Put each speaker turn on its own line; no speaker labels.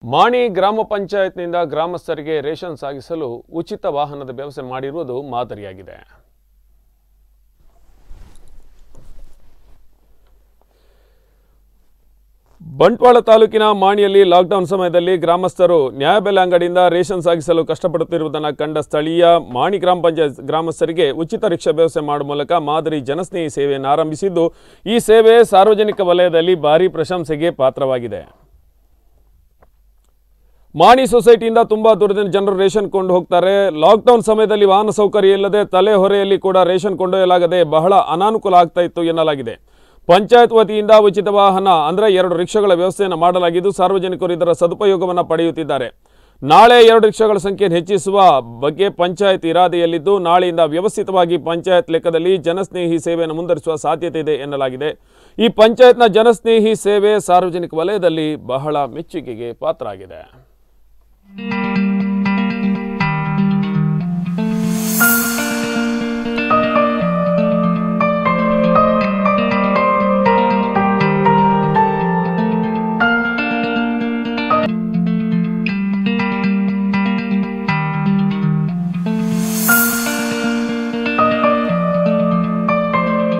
ಮಾಣಿ ಗ್ರಾಮ ಪಂಚಾಯತ್ನಿಂದ ಗ್ರಾಮಸ್ಥರಿಗೆ ರೇಷನ್ ಸಾಗಿಸಲು ಉಚಿತ ವಾಹನದ ವ್ಯವಸ್ಥೆ ಮಾಡಿರುವುದು ಮಾದರಿಯಾಗಿದೆ. ಬಂಟ್ವಾಳ ತಾಲೂಕಿನ ಮಾಣಿಯಲ್ಲಿ ಲಾಕ್ಡೌನ್ ಸಮಯದಲ್ಲಿ ಗ್ರಾಮಸ್ಥರು ನ್ಯಾಯಬೆಲೆ ಅಂಗಡಿಯಿಂದ ರೇಷನ್ ಸಾಗಿಸಲು ಕಷ್ಟಪಡುತ್ತಿರುವುದನ್ನು ಕಂಡ ಸ್ಥಳೀಯ ಮಾಣಿ ಗ್ರಾಮ ಪಂಚಾಯತ್ ಗ್ರಾಮಸ್ಥರಿಗೆ ಉಚಿತ ರಿಕ್ಷಾ ವ್ಯವಸ್ಥೆ ಮಾಡುವ ಮೂಲಕ ಮಾದರಿ ಜನಸ್ನೇಹಿ ಸೇವೆಯನ್ನು ಆರಂಭಿಸಿದ್ದು, ಈ ಸೇವೆ ಸಾರ್ವಜನಿಕ ವಲಯದಲ್ಲಿ ಭಾರೀ ಪ್ರಶಂಸೆಗೆ ಪಾತ್ರವಾಗಿದೆ. ಮಾಣಿ ಸೊಸೈಟಿಯಿಂದ ತುಂಬಾ ದೂರದಿಂದ ಜನರು ರೇಷನ್ ಕೊಂಡು ಹೋಗ್ತಾರೆ. ಲಾಕ್ಡೌನ್ ಸಮಯದಲ್ಲಿ ವಾಹನ ಸೌಕರ್ಯ ಇಲ್ಲದೆ ತಲೆ ಹೊರೆಯಲ್ಲಿ ಕೂಡ ರೇಷನ್ ಕೊಂಡೊಯ್ಯಲಾಗದೆ ಬಹಳ ಅನಾನುಕೂಲ ಆಗ್ತಾ ಇತ್ತು ಎನ್ನಲಾಗಿದೆ. ಪಂಚಾಯತ್ ವತಿಯಿಂದ ಉಚಿತ ವಾಹನ ಅಂದರೆ 2 ರಿಕ್ಷಾಗಳ ವ್ಯವಸ್ಥೆಯನ್ನು ಮಾಡಲಾಗಿದ್ದು, ಸಾರ್ವಜನಿಕರು ಇದರ ಸದುಪಯೋಗವನ್ನು ಪಡೆಯುತ್ತಿದ್ದಾರೆ. ನಾಳೆ 2 ರಿಕ್ಷಾಗಳ ಸಂಖ್ಯೆಯನ್ನು ಹೆಚ್ಚಿಸುವ ಬಗ್ಗೆ ಪಂಚಾಯತ್ ಇರಾದೆಯಲ್ಲಿದ್ದು, ನಾಳೆಯಿಂದ ವ್ಯವಸ್ಥಿತವಾಗಿ ಪಂಚಾಯತ್ ಲೆಕ್ಕದಲ್ಲಿ ಜನಸ್ನೇಹಿ ಸೇವೆಯನ್ನು ಮುಂದುವರಿಸುವ ಸಾಧ್ಯತೆ ಇದೆ ಎನ್ನಲಾಗಿದೆ. ಈ ಪಂಚಾಯತ್ನ ಜನಸ್ನೇಹಿ ಸೇವೆ ಸಾರ್ವಜನಿಕ ವಲಯದಲ್ಲಿ ಬಹಳ ಮೆಚ್ಚುಗೆಗೆ ಪಾತ್ರ ಆಗಿದೆ.